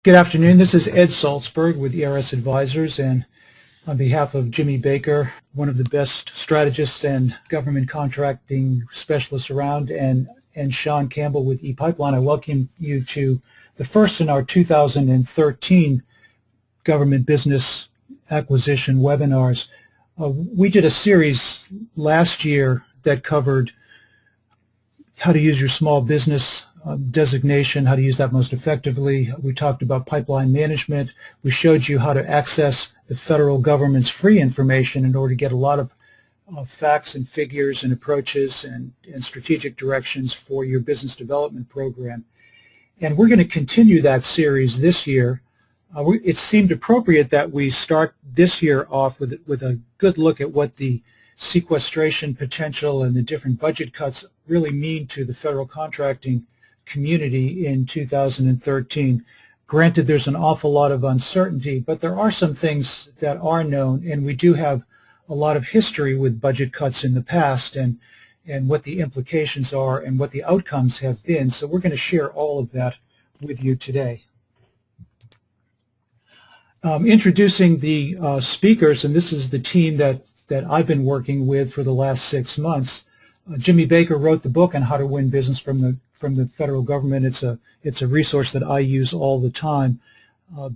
Good afternoon. This is Ed Salzberg with ERS Advisors, and on behalf of Jimmy Baker, one of the best strategists and government contracting specialists around, and Sean Campbell with ePipeline, I welcome you to the first in our 2013 government business acquisition webinars. We did a series last year that covered how to use your small business designation, how to use that most effectively. We talked about pipeline management. We showed you how to access the federal government's free information in order to get a lot of facts and figures and approaches and strategic directions for your business development program. And we're going to continue that series this year. It seemed appropriate that we start this year off with a good look at what the sequestration potential and the different budget cuts really mean to the federal contracting community in 2013. Granted, there's an awful lot of uncertainty, but there are some things that are known, and we do have a lot of history with budget cuts in the past and what the implications are and what the outcomes have been. So we're going to share all of that with you today. Introducing the speakers, and this is the team that I've been working with for the last 6 months. Jimmy Baker wrote the book on how to win business from the federal government. It's a resource that I use all the time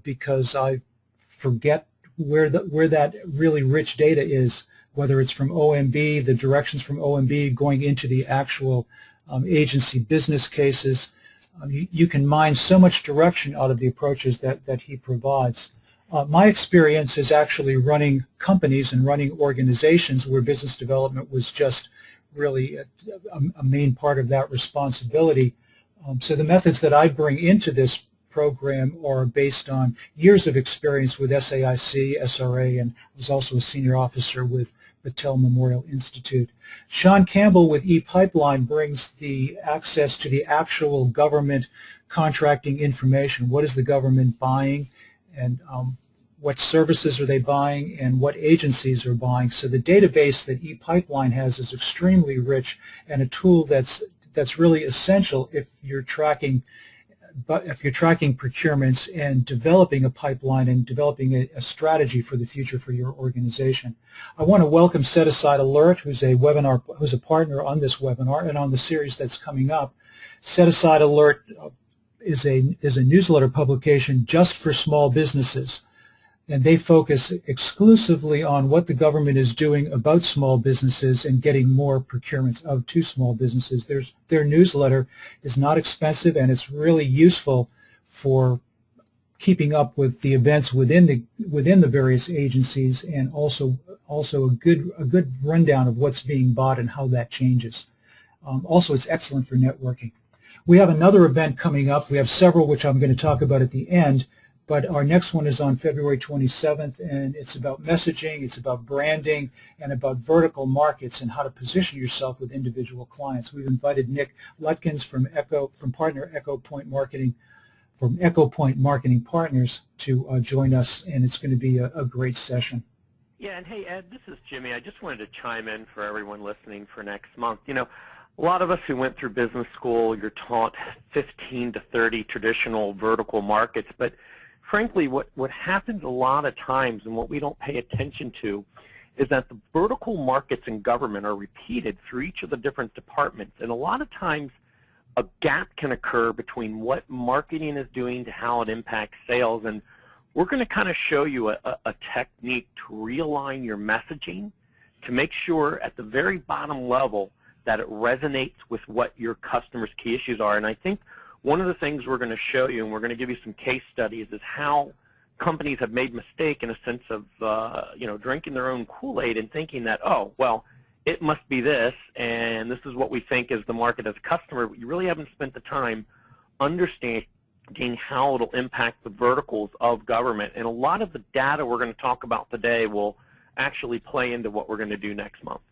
because I forget where that really rich data is, whether it's from OMB, the directions from OMB going into the actual agency business cases. You can mine so much direction out of the approaches that he provides. My experience is actually running companies and running organizations where business development was just really a main part of that responsibility. So the methods that I bring into this program are based on years of experience with SAIC, SRA, and was also a senior officer with Battelle Memorial Institute. Sean Campbell with ePipeline brings the access to the actual government contracting information. What is the government buying, and what services are they buying, and what agencies are buying? So the database that ePipeline has is extremely rich and a tool that's really essential if you're tracking procurements and developing a pipeline and developing a strategy for the future for your organization. I want to welcome Set Aside Alert, who's a partner on this webinar and on the series that's coming up. Set Aside Alert is a newsletter publication just for small businesses, and they focus exclusively on what the government is doing about small businesses and getting more procurements out to small businesses. Their newsletter is not expensive, and it's really useful for keeping up with the events within the various agencies, and also a good rundown of what's being bought and how that changes. Also, it's excellent for networking. We have another event coming up. We have several which I'm going to talk about at the end. But our next one is on February 27th, and it's about messaging, it's about branding, and about vertical markets and how to position yourself with individual clients. We've invited Nick Lutkins from partner Echo Point Marketing, from Echo Point Marketing Partners, to join us, and it's going to be a great session. Yeah, and hey, Ed, this is Jimmy. I just wanted to chime in for everyone listening for next month. You know, a lot of us who went through business school, you're taught 15 to 30 traditional vertical markets, but frankly, what happens a lot of times and what we don't pay attention to is that the vertical markets in government are repeated through each of the different departments. And a lot of times a gap can occur between what marketing is doing to how it impacts sales. And we're going to kind of show you a technique to realign your messaging to make sure at the very bottom level that it resonates with what your customers' key issues are. And I think one of the things we're going to show you, and we're going to give you some case studies, is how companies have made mistake in a sense of drinking their own Kool-Aid and thinking that, oh, well, it must be this, and this is what we think is the market as a customer. But you really haven't spent the time understanding how it'll impact the verticals of government. And a lot of the data we're going to talk about today will actually play into what we're going to do next month.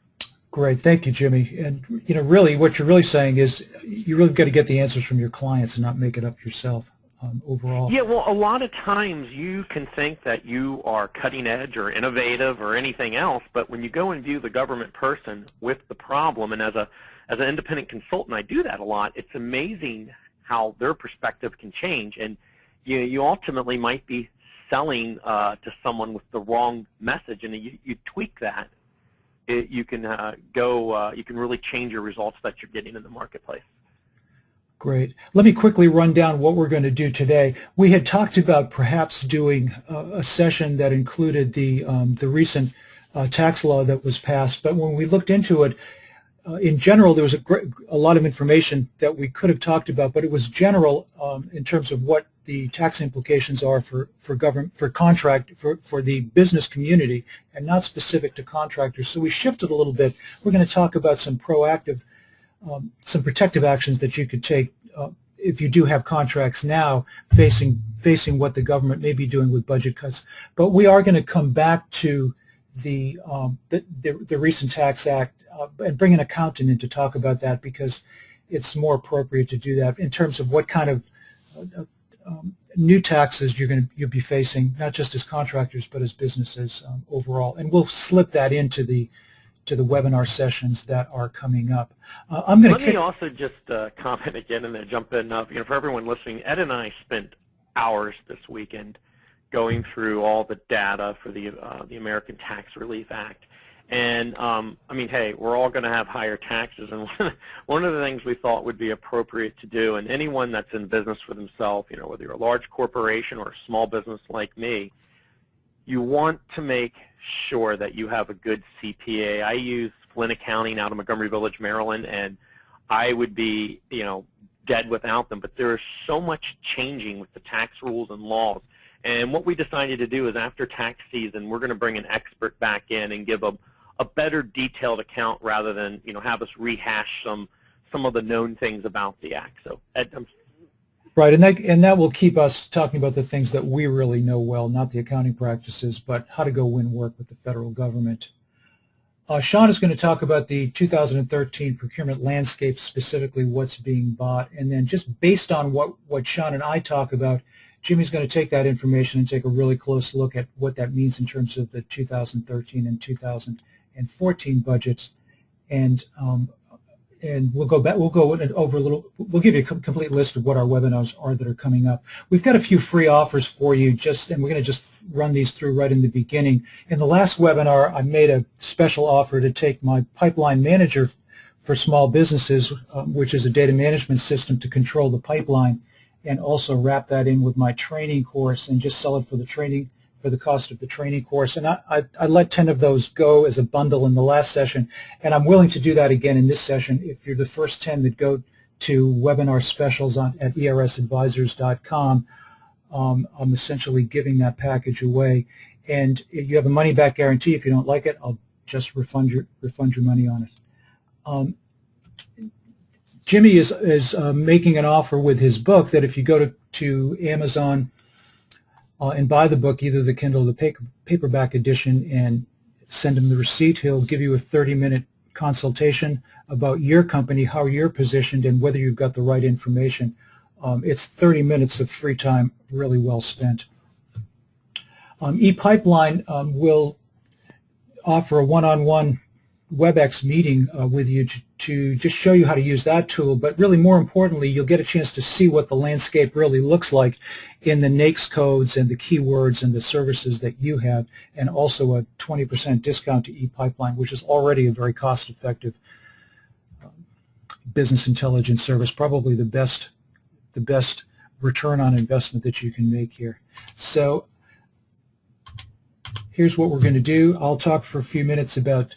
Great, thank you, Jimmy. And really, what you're really saying is you really got to get the answers from your clients and not make it up yourself. Overall. Yeah, well, a lot of times you can think that you are cutting edge or innovative or anything else, but when you go and view the government person with the problem, and as an independent consultant, I do that a lot. It's amazing how their perspective can change, and you ultimately might be selling to someone with the wrong message, and you tweak that. You can you can really change your results that you're getting in the marketplace. Great. Let me quickly run down what we're going to do today. We had talked about perhaps doing a session that included the recent tax law that was passed, but when we looked into it, in general, there was a lot of information that we could have talked about, but it was general in terms of what the tax implications are for government, for the business community, and not specific to contractors. So we shifted a little bit. We're going to talk about some proactive, some protective actions that you could take if you do have contracts now facing what the government may be doing with budget cuts. But we are going to come back to the recent Tax Act and bring an accountant in to talk about that, because it's more appropriate to do that in terms of what kind of new taxes you'll be facing, not just as contractors but as businesses overall. And we'll slip that into the webinar sessions that are coming up. Let me also just comment again and then jump in. For everyone listening, Ed and I spent hours this weekend going through all the data for the American Tax Relief Act. And I mean, hey, we're all going to have higher taxes, and one of the things we thought would be appropriate to do, and anyone that's in business for themselves, whether you're a large corporation or a small business like me, you want to make sure that you have a good CPA. I use Flynn Accounting out of Montgomery Village, Maryland, and I would be, dead without them. But there is so much changing with the tax rules and laws. And what we decided to do is after tax season, we're going to bring an expert back in and give a better detailed account rather than have us rehash some of the known things about the act. So Ed, right, and that will keep us talking about the things that we really know well, not the accounting practices, but how to go win work with the federal government. Sean is going to talk about the 2013 procurement landscape, specifically what's being bought, and then just based on what Sean and I talk about, Jimmy's going to take that information and take a really close look at what that means in terms of the 2013 and 2014 budgets, and we'll go back. We'll go over a little. We'll give you a complete list of what our webinars are that are coming up. We've got a few free offers for you, and we're going to just run these through right in the beginning. In the last webinar, I made a special offer to take my Pipeline Manager for small businesses, which is a data management system to control the pipeline, and also wrap that in with my training course and just sell it for the training, for the cost of the training course. And I let 10 of those go as a bundle in the last session, and I'm willing to do that again in this session. If you're the first 10 that go to webinar specials at ersadvisors.com, I'm essentially giving that package away. And you have a money-back guarantee. If you don't like it, I'll just refund your money on it. Jimmy is making an offer with his book that if you go to Amazon and buy the book, either the Kindle or the paperback edition, and send him the receipt, he'll give you a 30-minute consultation about your company, how you're positioned, and whether you've got the right information. It's 30 minutes of free time, really well spent. ePipeline will offer a one-on-one WebEx meeting with you to just show you how to use that tool, but really more importantly, you'll get a chance to see what the landscape really looks like in the NAICS codes and the keywords and the services that you have, and also a 20% discount to ePipeline, which is already a very cost-effective business intelligence service, probably the best return on investment that you can make here. So here's what we're going to do. I'll talk for a few minutes about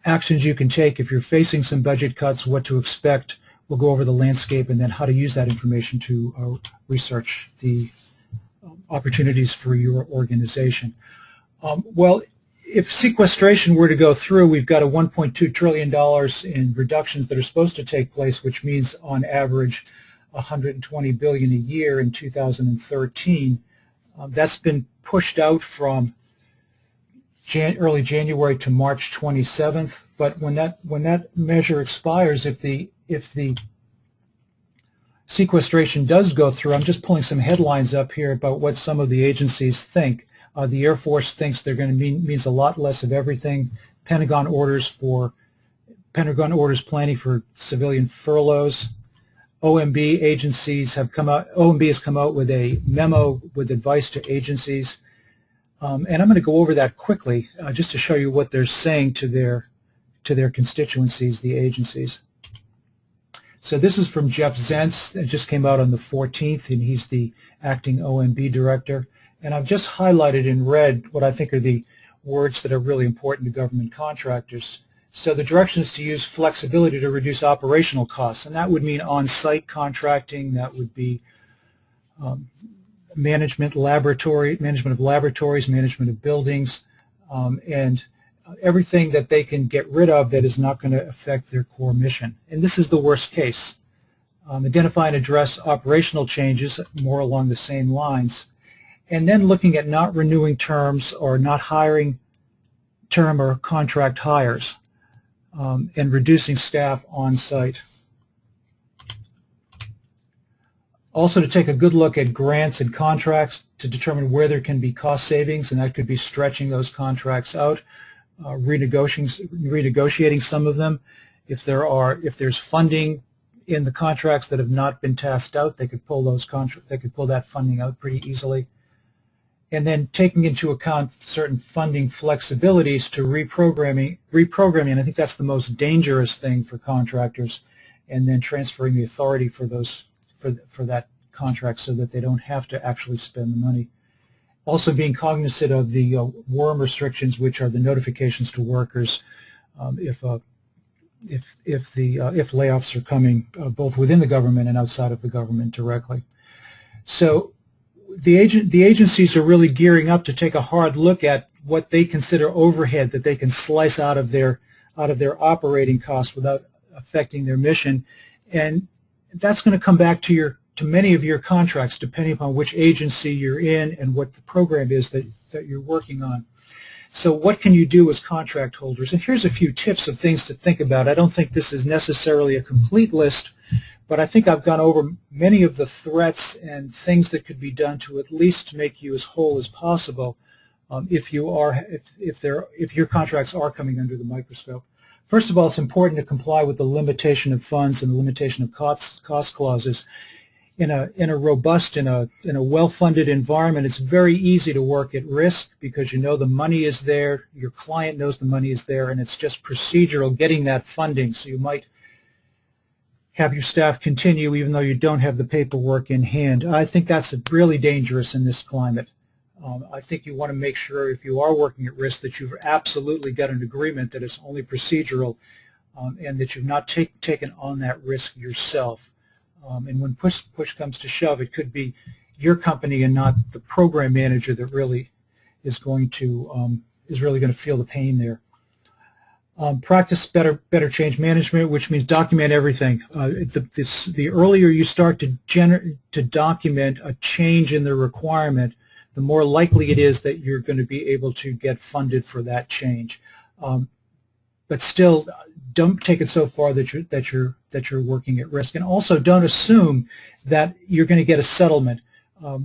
actions you can take if you're facing some budget cuts, what to expect. We'll go over the landscape and then how to use that information to research the opportunities for your organization. Well, if sequestration were to go through, we've got a $1.2 trillion in reductions that are supposed to take place, which means on average $120 billion a year in 2013. That's been pushed out from early January to March 27th. But when that measure expires, if the sequestration does go through, I'm just pulling some headlines up here about what some of the agencies think. The Air Force thinks they're going to means a lot less of everything. Pentagon orders planning for civilian furloughs. OMB agencies have come out. OMB has come out with a memo with advice to agencies, and I'm going to go over that quickly just to show you what they're saying to their constituencies, the agencies. So this is from Jeff Zentz. It just came out on the 14th, and he's the acting OMB director. And I've just highlighted in red what I think are the words that are really important to government contractors. So the direction is to use flexibility to reduce operational costs, and that would mean on-site contracting. That would be management of laboratories, management of buildings, and everything that they can get rid of that is not going to affect their core mission. And this is the worst case. Identify and address operational changes more along the same lines. And then looking at not renewing terms or not hiring term or contract hires, and reducing staff on site. Also to take a good look at grants and contracts to determine where there can be cost savings, and that could be stretching those contracts out, renegotiating some of them. If there's funding in the contracts that have not been tasked out, they could pull that funding out pretty easily. And then taking into account certain funding flexibilities to reprogramming, and I think that's the most dangerous thing for contractors, and then transferring the authority for that contract so that they don't have to actually spend the money. Also being cognizant of the WORM restrictions, which are the notifications to workers if layoffs are coming both within the government and outside of the government directly. So the agencies are really gearing up to take a hard look at what they consider overhead that they can slice out of their operating costs without affecting their mission, and that's going to come back to many of your contracts, depending upon which agency you're in and what the program is that you're working on. So what can you do as contract holders? And here's a few tips of things to think about. I don't think this is necessarily a complete list, but I think I've gone over many of the threats and things that could be done to at least make you as whole as possible if your contracts are coming under the microscope. First of all, it's important to comply with the limitation of funds and the limitation of cost clauses. In a robust, in a well-funded environment, it's very easy to work at risk because you know the money is there, your client knows the money is there, and it's just procedural getting that funding. So you might have your staff continue even though you don't have the paperwork in hand. I think that's really dangerous in this climate. I think you want to make sure if you are working at risk that you've absolutely got an agreement that it's only procedural and that you've not taken on that risk yourself. And when push comes to shove, it could be your company and not the program manager that really is going to feel the pain there. Practice better change management, which means document everything. The earlier you start to document a change in the requirement, the more likely it is that you're going to be able to get funded for that change. But still, don't take it so far that you're working at risk, and also don't assume that you're going to get a settlement,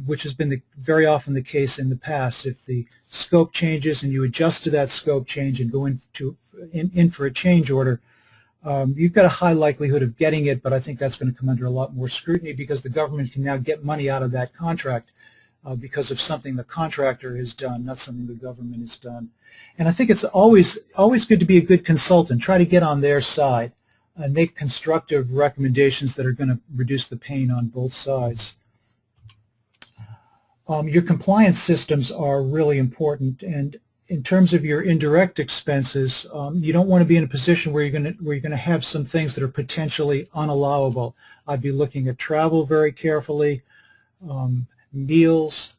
which has been very often the case in the past. If the scope changes and you adjust to that scope change and go in for a change order, you've got a high likelihood of getting it, but I think that's going to come under a lot more scrutiny because the government can now get money out of that contract because of something the contractor has done, not something the government has done. And I think it's always good to be a good consultant. Try to get on their side and make constructive recommendations that are going to reduce the pain on both sides. Your compliance systems are really important, and in terms of your indirect expenses, you don't want to be in a position where you're going to have some things that are potentially unallowable. I'd be looking at travel very carefully, meals,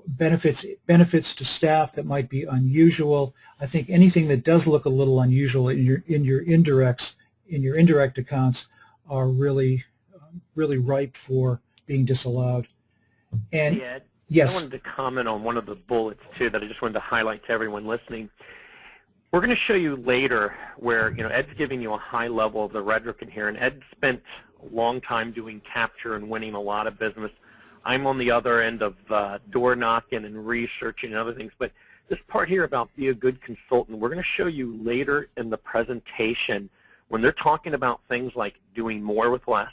benefits to staff that might be unusual. I think anything that does look a little unusual in your indirect accounts are really ripe for being disallowed. And hey Ed, yes, I wanted to comment on one of the bullets too that I just wanted to highlight to everyone listening. We're going to show you later where Ed's giving you a high level of the rhetoric in here, and Ed spent a long time doing capture and winning a lot of business. I'm on the other end of door knocking and researching and other things, but this part here about be a good consultant, we're going to show you later in the presentation when they're talking about things like doing more with less,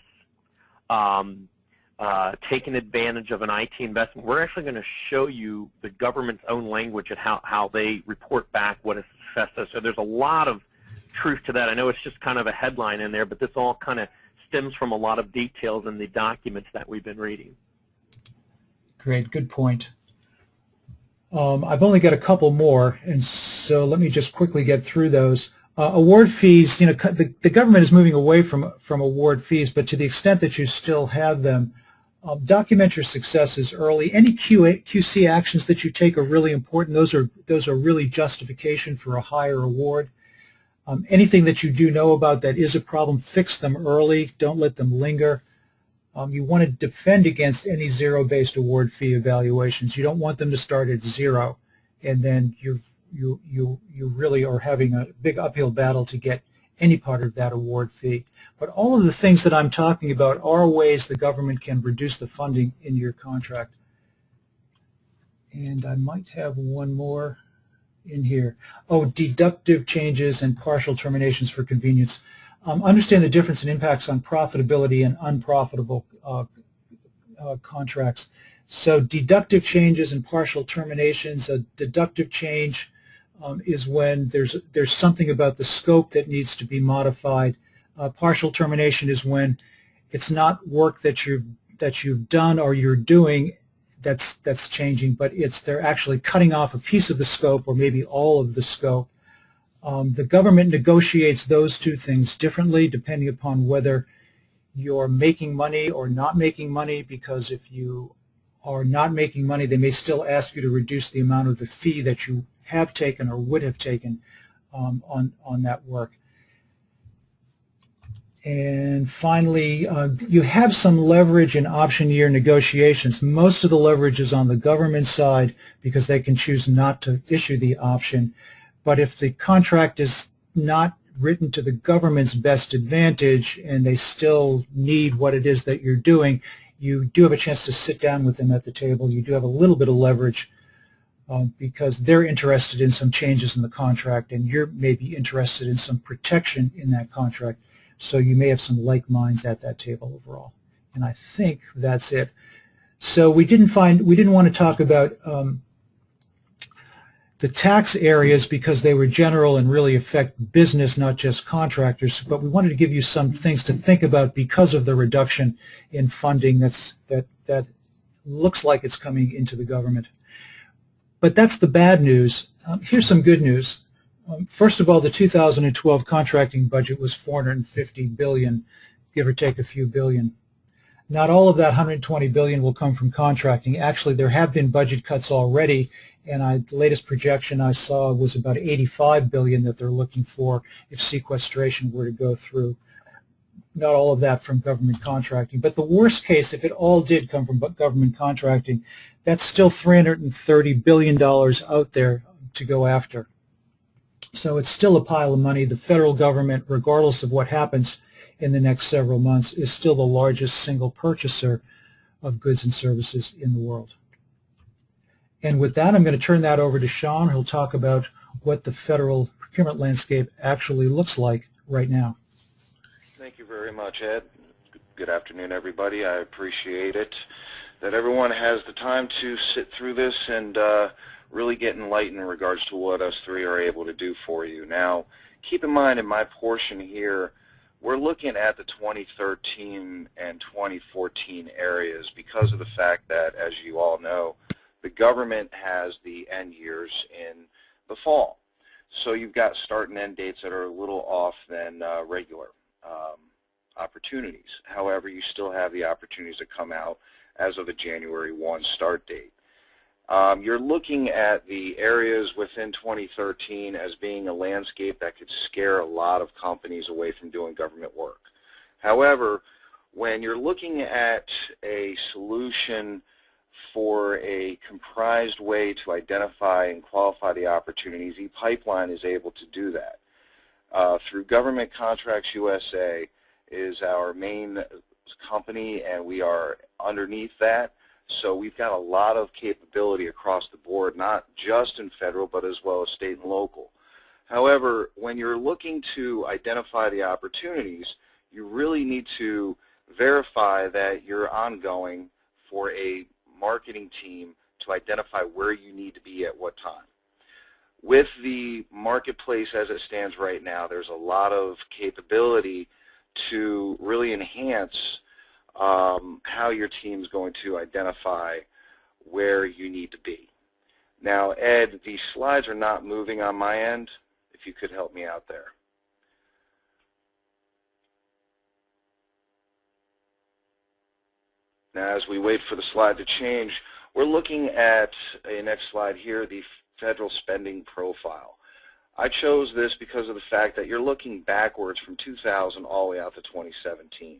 taking advantage of an IT investment, we're actually going to show you the government's own language and how they report back what a success is. So there's a lot of truth to that. I know it's just kind of a headline in there, but this all kind of stems from a lot of details in the documents that we've been reading. Great, good point. I've only got a couple more, and so let me just quickly get through those. Award fees, the government is moving away from award fees, but to the extent that you still have them, document your successes early. Any QC actions that you take are really important. Those are really justification for a higher award. Anything that you do know about that is a problem, fix them early. Don't let them linger. You want to defend against any zero-based award fee evaluations. You don't want them to start at zero, and then you really are having a big uphill battle to get any part of that award fee. But all of the things that I'm talking about are ways the government can reduce the funding in your contract. And I might have one more in here. Oh, deductive changes and partial terminations for convenience. Understand the difference in impacts on profitability and unprofitable contracts. So deductive changes and partial terminations. A deductive change is when there's something about the scope that needs to be modified. Partial termination is when it's not work that you've done or you're doing that's changing, but they're actually cutting off a piece of the scope or maybe all of the scope. The government negotiates those two things differently depending upon whether you're making money or not making money, because if you are not making money, they may still ask you to reduce the amount of the fee that you have taken or would have taken on that work. And finally, you have some leverage in option year negotiations. Most of the leverage is on the government side because they can choose not to issue the option. But if the contract is not written to the government's best advantage and they still need what it is that you're doing, you do have a chance to sit down with them at the table. You do have a little bit of leverage because they're interested in some changes in the contract and you're maybe interested in some protection in that contract. So you may have some like minds at that table overall. And I think that's it. So we didn't want to talk about the tax areas because they were general and really affect business, not just contractors, but we wanted to give you some things to think about because of the reduction in funding that looks like it's coming into the government. But that's the bad news. Here's some good news. First of all, the 2012 contracting budget was $450 billion, give or take a few billion. Not all of that $120 billion will come from contracting. Actually, there have been budget cuts already, and the latest projection I saw was about $85 billion that they're looking for if sequestration were to go through. Not all of that from government contracting. But the worst case, if it all did come from government contracting, that's still $330 billion out there to go after. So it's still a pile of money. The federal government, regardless of what happens in the next several months, is still the largest single purchaser of goods and services in the world. And with that, I'm going to turn that over to Sean, who'll talk about what the federal procurement landscape actually looks like right now. Thank you very much, Ed. Good afternoon, everybody. I appreciate it that everyone has the time to sit through this and really get enlightened in regards to what us three are able to do for you. Now, keep in mind in my portion here, we're looking at the 2013 and 2014 areas because of the fact that, as you all know, the government has the end years in the fall. So you've got start and end dates that are a little off than regular opportunities. However, you still have the opportunities that come out as of a January 1 start date. You're looking at the areas within 2013 as being a landscape that could scare a lot of companies away from doing government work. However, when you're looking at a solution for a comprised way to identify and qualify the opportunities, ePipeline is able to do that. Through Government Contracts USA is our main company, and we are underneath that. So we've got a lot of capability across the board, not just in federal, but as well as state and local. However, when you're looking to identify the opportunities, you really need to verify that you're ongoing for a marketing team to identify where you need to be at what time. With the marketplace as it stands right now, there's a lot of capability to really enhance how your team's going to identify where you need to be. Now, Ed, these slides are not moving on my end. If you could help me out there. Now, as we wait for the slide to change, we're looking at a next slide here, the federal spending profile. I chose this because of the fact that you're looking backwards from 2000 all the way out to 2017.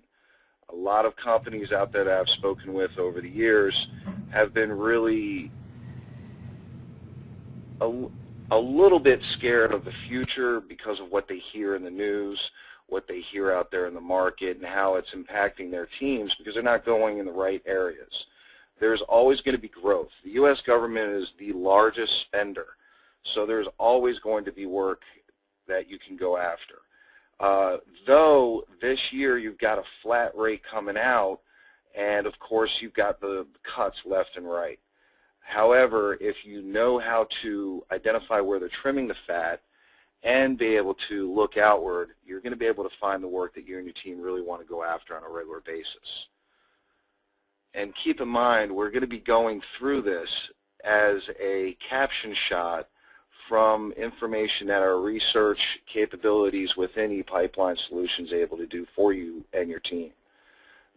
A lot of companies out there that I've spoken with over the years have been really a little bit scared of the future because of what they hear in the news, what they hear out there in the market, and how it's impacting their teams because they're not going in the right areas. There's always going to be growth. The U.S. government is the largest spender, so there's always going to be work that you can go after. Though this year you've got a flat rate coming out, and of course you've got the cuts left and right. However, if you know how to identify where they're trimming the fat and be able to look outward, you're going to be able to find the work that you and your team really want to go after on a regular basis. And keep in mind, we're going to be going through this as a caption shot from information that our research capabilities within ePipeline Solutions are able to do for you and your team.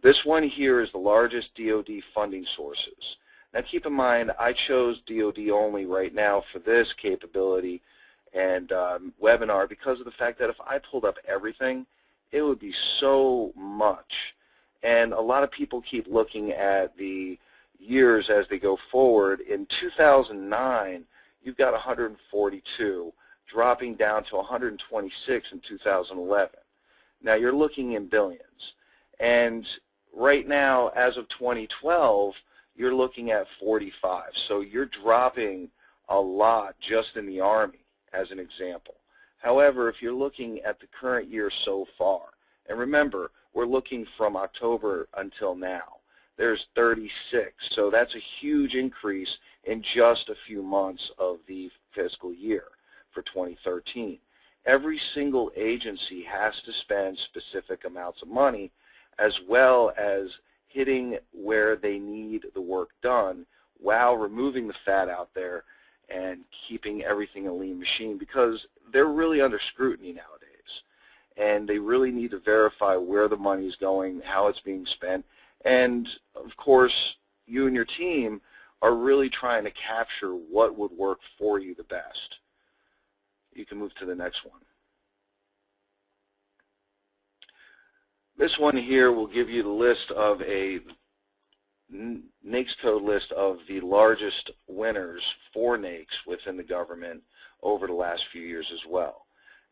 This one here is the largest DoD funding sources. Now keep in mind, I chose DoD only right now for this capability and webinar because of the fact that if I pulled up everything, it would be so much. And a lot of people keep looking at the years as they go forward. In 2009, you've got 142, dropping down to 126 in 2011. Now you're looking in billions. And right now, as of 2012, you're looking at 45. So you're dropping a lot just in the Army, as an example. However, if you're looking at the current year so far, and remember, we're looking from October until now, there's 36. So that's a huge increase in just a few months of the fiscal year for 2013. Every single agency has to spend specific amounts of money as well as hitting where they need the work done while removing the fat out there and keeping everything a lean machine because they're really under scrutiny nowadays. And they really need to verify where the money's going, how it's being spent, and of course you and your team are really trying to capture what would work for you the best. You can move to the next one. This one here will give you the list of a NAICS code list of the largest winners for NAICS within the government over the last few years as well.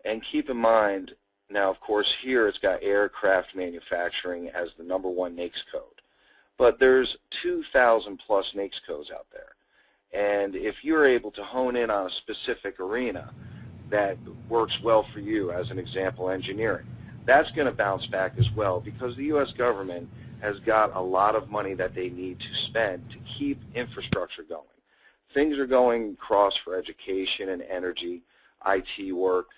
And keep in mind, now of course here it's got aircraft manufacturing as the #1 NAICS code. But there's 2,000 plus NAICS codes out there. And if you're able to hone in on a specific arena that works well for you, as an example, engineering, that's going to bounce back as well because the U.S. government has got a lot of money that they need to spend to keep infrastructure going. Things are going cross for education and energy, IT work.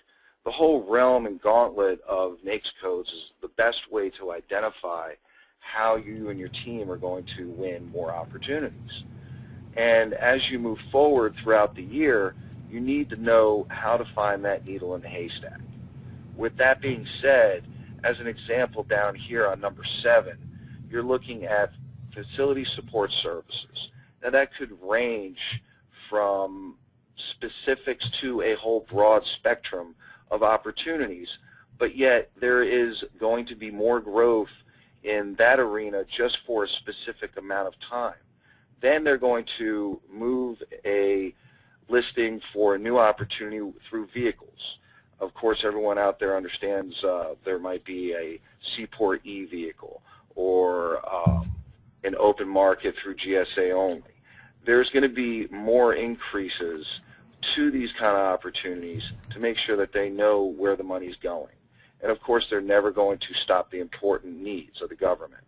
The whole realm and gauntlet of NAICS codes is the best way to identify how you and your team are going to win more opportunities. And as you move forward throughout the year, you need to know how to find that needle in the haystack. With that being said, as an example down here on #7, you're looking at facility support services. Now that could range from specifics to a whole broad spectrum of opportunities, but yet there is going to be more growth in that arena just for a specific amount of time. Then they're going to move a listing for a new opportunity through vehicles. Of course, everyone out there understands there might be a Seaport E vehicle or an open market through GSA only. There's going to be more increases to these kind of opportunities to make sure that they know where the money's going. And of course, they're never going to stop the important needs of the government.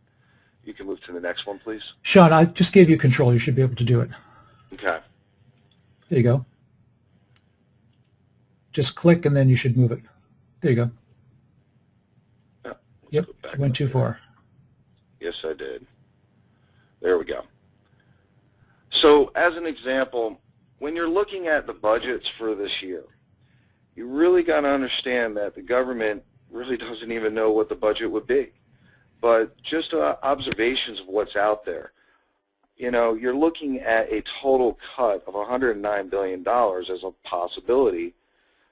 You can move to the next one, please. Sean, I just gave you control. You should be able to do it. Okay. There you go. Just click and then you should move it. There you go. Yep, you went too far. Yes, I did. There we go. So as an example, when you're looking at the budgets for this year, you really got to understand that the government really doesn't even know what the budget would be. But just observations of what's out there, you know, you're looking at a total cut of $109 billion as a possibility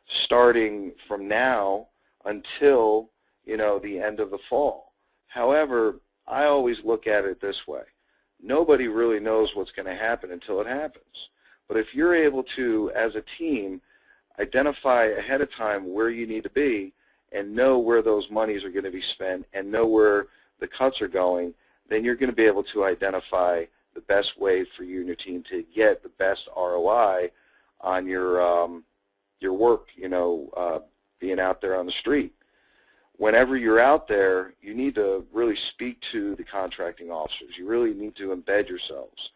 starting from now until, you know, the end of the fall. However, I always look at it this way. Nobody really knows what's going to happen until it happens. But if you're able to, as a team, identify ahead of time where you need to be and know where those monies are going to be spent and know where the cuts are going, then you're going to be able to identify the best way for you and your team to get the best ROI on your work, you know, being out there on the street. Whenever you're out there, you need to really speak to the contracting officers. You really need to embed yourselves.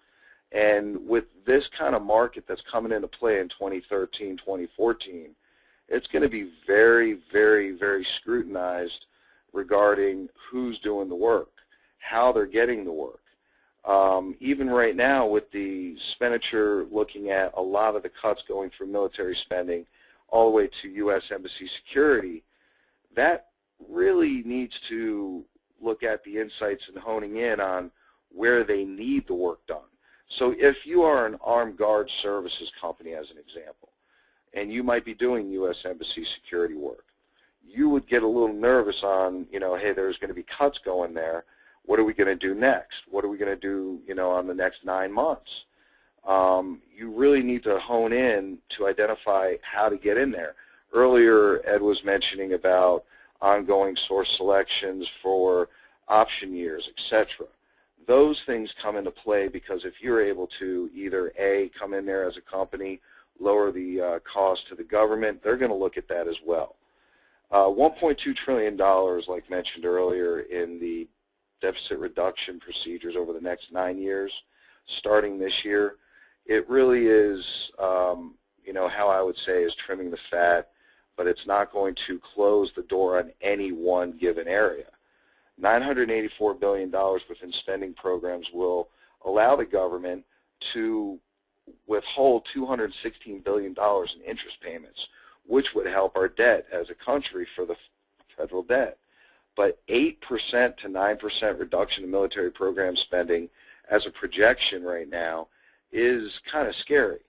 And with this kind of market that's coming into play in 2013, 2014, it's going to be very, very, very scrutinized regarding who's doing the work, how they're getting the work. Even right now with the expenditure looking at a lot of the cuts going from military spending all the way to U.S. Embassy security, that really needs to look at the insights and honing in on where they need the work done. So if you are an armed guard services company, as an example, and you might be doing U.S. Embassy security work, you would get a little nervous on, you know, hey, there's going to be cuts going there. What are we going to do next? What are we going to do, you know, on the next 9 months? You really need to hone in to identify how to get in there. Earlier, Ed was mentioning about ongoing source selections for option years, etc. Those things come into play because if you're able to either A, come in there as a company, lower the cost to the government, they're going to look at that as well. $1.2 trillion, like mentioned earlier, in the deficit reduction procedures over the next 9 years, starting this year. It really is, you know, how I would say is trimming the fat, but it's not going to close the door on any one given area. $984 billion within spending programs will allow the government to withhold $216 billion in interest payments, which would help our debt as a country for the federal debt. But 8% to 9% reduction in military program spending as a projection right now is kind of scary.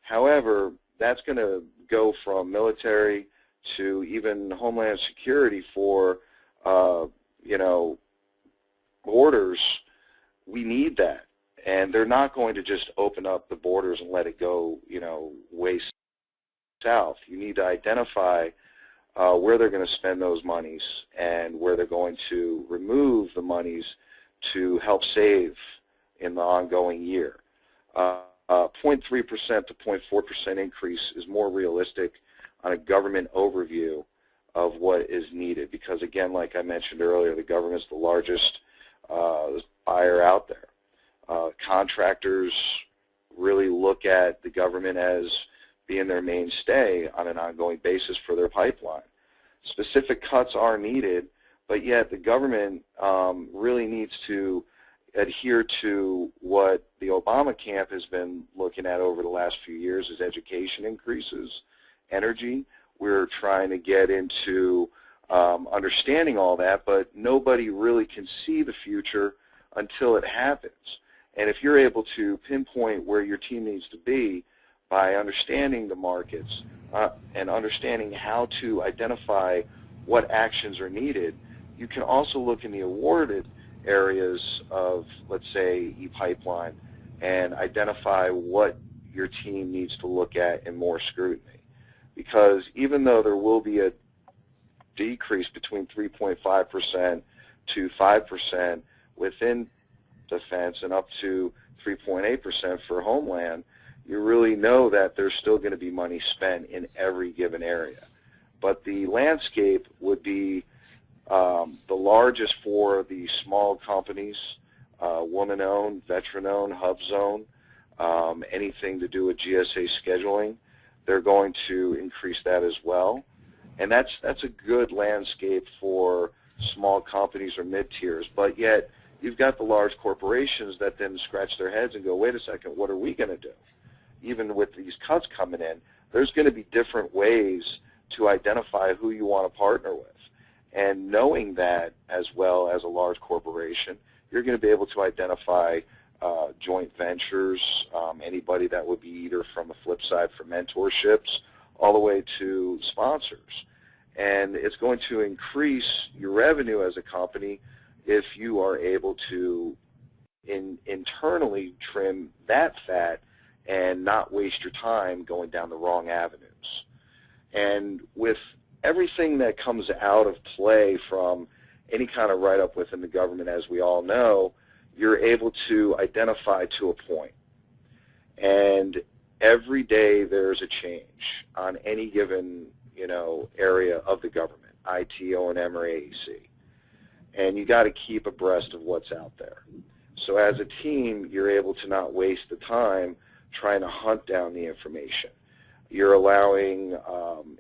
However, that's going to go from military to even Homeland Security for, you know, borders. We need that. And they're not going to just open up the borders and let it go, you know, way south. You need to identify where they're going to spend those monies and where they're going to remove the monies to help save in the ongoing year. 0.3% to 0.4% increase is more realistic on a government overview of what is needed because, again, like I mentioned earlier, the government's the largest buyer out there. Contractors really look at the government as being their mainstay on an ongoing basis for their pipeline. Specific cuts are needed, but yet the government really needs to adhere to what the Obama camp has been looking at over the last few years is education increases, energy. We're trying to get into understanding all that, but nobody really can see the future until it happens. And if you're able to pinpoint where your team needs to be by understanding the markets and understanding how to identify what actions are needed, you can also look in the awarded areas of, let's say, e-pipeline and identify what your team needs to look at in more scrutiny. Because even though there will be a decrease between 3.5% to 5% within defense and up to 3.8% for Homeland, you really know that there's still going to be money spent in every given area. But the landscape would be the largest for the small companies, woman-owned, veteran-owned, hub zone, anything to do with GSA scheduling. They're going to increase that as well. And that's a good landscape for small companies or mid-tiers. But yet, you've got the large corporations that then scratch their heads and go, wait a second, what are we going to do? Even with these cuts coming in, there's going to be different ways to identify who you want to partner with. And knowing that as well as a large corporation, you're going to be able to identify joint ventures, anybody that would be either from a flip side for mentorships all the way to sponsors. And it's going to increase your revenue as a company if you are able to internally trim that fat and not waste your time going down the wrong avenues. And with everything that comes out of play from any kind of write-up within the government, as we all know, you're able to identify to a point. And every day there's a change on any given, area of the government, IT, O&M, or AEC. And you got to keep abreast of what's out there. So as a team, you're able to not waste the time trying to hunt down the information. You're allowing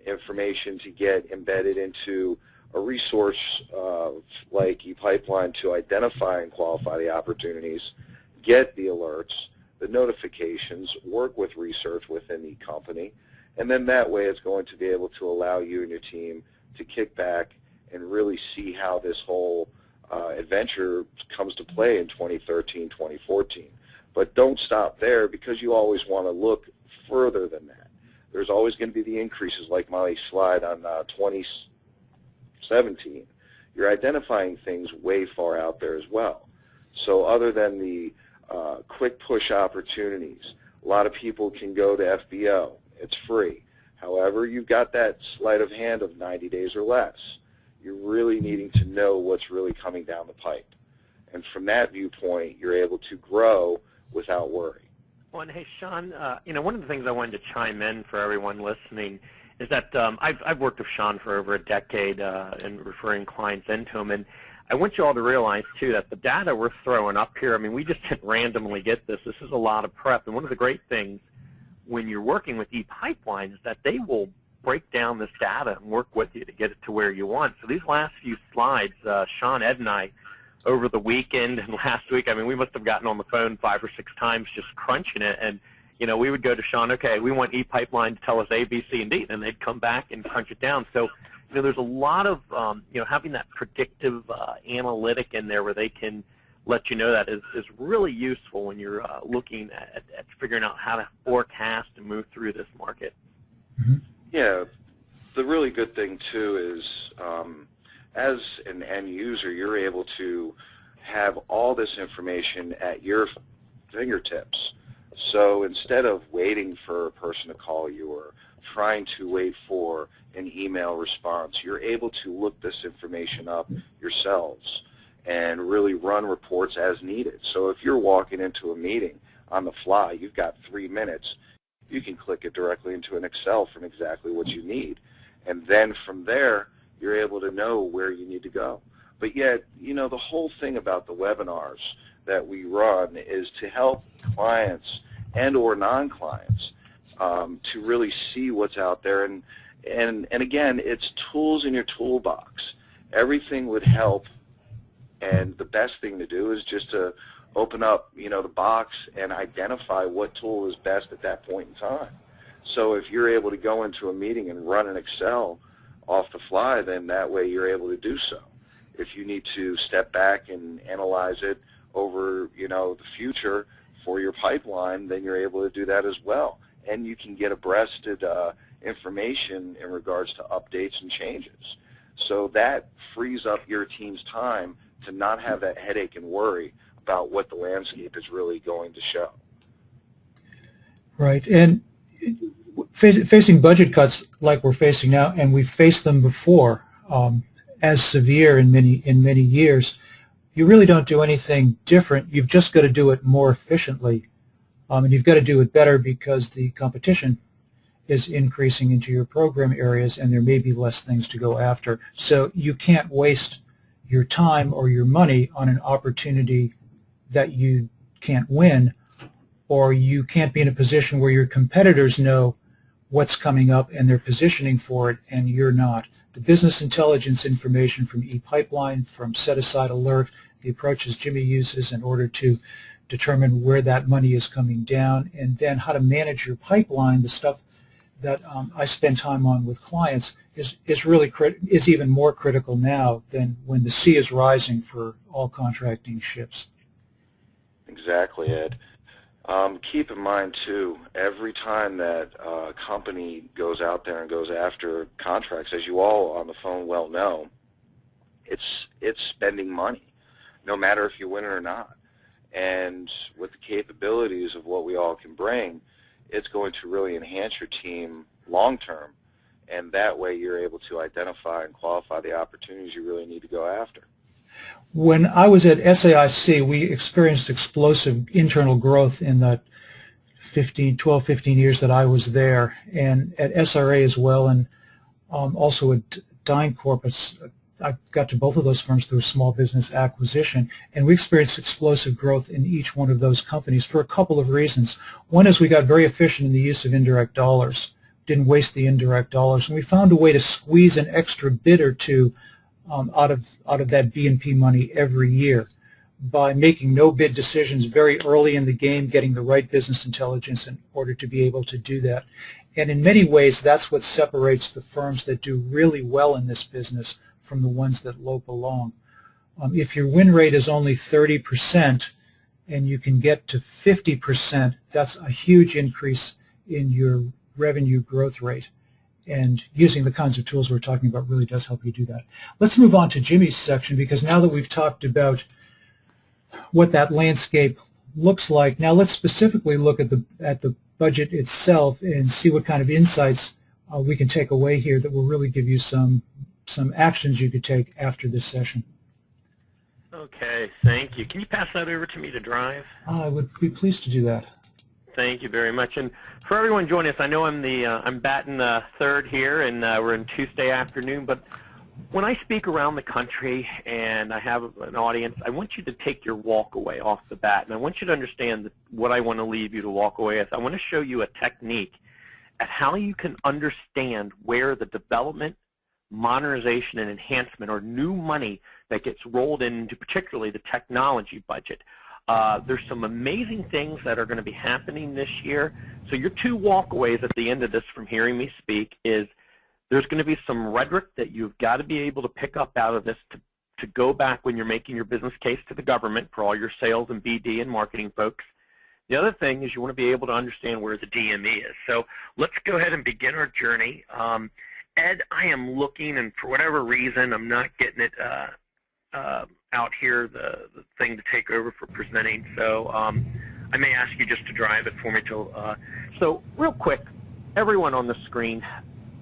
information to get embedded into a resource like ePipeline to identify and qualify the opportunities, get the alerts, the notifications, work with research within the company, and then that way it's going to be able to allow you and your team to kick back and really see how this whole adventure comes to play in 2013, 2014. But don't stop there, because you always want to look further than that. There's always going to be the increases, like my slide on 2017. You're identifying things way far out there as well. So other than the quick push opportunities, a lot of people can go to FBO. It's free. However, you've got that sleight of hand of 90 days or less. You're really needing to know what's really coming down the pipe. And from that viewpoint, you're able to grow without worry. Well, and hey, Sean, one of the things I wanted to chime in for everyone listening is that I've worked with Sean for over a decade in referring clients into him, and I want you all to realize, too, that the data we're throwing up here, we just didn't randomly get this. This is a lot of prep, and one of the great things when you're working with ePipeline is that they will break down this data and work with you to get it to where you want. So these last few slides, Sean, Ed, and I, over the weekend and last week, we must have gotten on the phone 5 or 6 times just crunching it, and we would go to Sean, okay, we want ePipeline to tell us A, B, C, and D, and they'd come back and crunch it down. So there's a lot of having that predictive analytic in there where they can let you know that is really useful when you're looking at figuring out how to forecast and move through this market. Mm-hmm. Yeah, the really good thing too is as an end user, you're able to have all this information at your fingertips. So instead of waiting for a person to call you or trying to wait for an email response, you're able to look this information up yourselves and really run reports as needed. So if you're walking into a meeting on the fly, you've got 3 minutes, you can click it directly into an Excel from exactly what you need. And then from there, you're able to know where you need to go. But yet, the whole thing about the webinars that we run is to help clients and or non-clients to really see what's out there. And again, it's tools in your toolbox. Everything would help, and the best thing to do is just to open up, the box and identify what tool is best at that point in time. So if you're able to go into a meeting and run an Excel off the fly, then that way you're able to do so. If you need to step back and analyze it over, the future for your pipeline, then you're able to do that as well. And you can get abreasted information in regards to updates and changes. So that frees up your team's time to not have that headache and worry about what the landscape is really going to show. Right. And facing budget cuts like we're facing now, and we've faced them before, as severe in many years, you really don't do anything different. You've just got to do it more efficiently. And you've got to do it better because the competition is increasing into your program areas, and there may be less things to go after. So you can't waste your time or your money on an opportunity that you can't win, or you can't be in a position where your competitors know what's coming up and they're positioning for it and you're not. The business intelligence information from ePipeline, from set-aside alert, the approaches Jimmy uses in order to determine where that money is coming down, and then how to manage your pipeline, the stuff that I spend time on with clients, is really is even more critical now than when the sea is rising for all contracting ships. Exactly, Ed. Keep in mind, too, every time that a company goes out there and goes after contracts, as you all on the phone well know, it's spending money, no matter if you win it or not. And with the capabilities of what we all can bring, it's going to really enhance your team long term, and that way you're able to identify and qualify the opportunities you really need to go after. When I was at SAIC, we experienced explosive internal growth in the 12, 15 years that I was there, and at SRA as well, and also at DynCorp. I got to both of those firms through a small business acquisition, and we experienced explosive growth in each one of those companies for a couple of reasons. One is we got very efficient in the use of indirect dollars, didn't waste the indirect dollars, and we found a way to squeeze an extra bit or two out of that B&P money every year by making no-bid decisions very early in the game, getting the right business intelligence in order to be able to do that. And in many ways, that's what separates the firms that do really well in this business from the ones that lope along. If your win rate is only 30% and you can get to 50%, that's a huge increase in your revenue growth rate. And using the kinds of tools we're talking about really does help you do that. Let's move on to Jimmy's section, because now that we've talked about what that landscape looks like, now let's specifically look at the budget itself and see what kind of insights we can take away here that will really give you some actions you could take after this session. Okay, thank you. Can you pass that over to me to drive? I would be pleased to do that. Thank you very much. And for everyone joining us, I know I'm batting third here, and we're in Tuesday afternoon. But when I speak around the country and I have an audience, I want you to take your walk away off the bat, and I want you to understand that what I want to leave you to walk away with. I want to show you a technique at how you can understand where the development, modernization, and enhancement, or new money that gets rolled into particularly the technology budget. There's some amazing things that are going to be happening this year. So your two walkaways at the end of this from hearing me speak is there's going to be some rhetoric that you've got to be able to pick up out of this to go back when you're making your business case to the government for all your sales and BD and marketing folks. The other thing is you want to be able to understand where the DME is. So let's go ahead and begin our journey. Ed, I am looking, and for whatever reason, I'm not getting it out here, the thing to take over for presenting. So I may ask you just to drive it for me till. So real quick, everyone on the screen,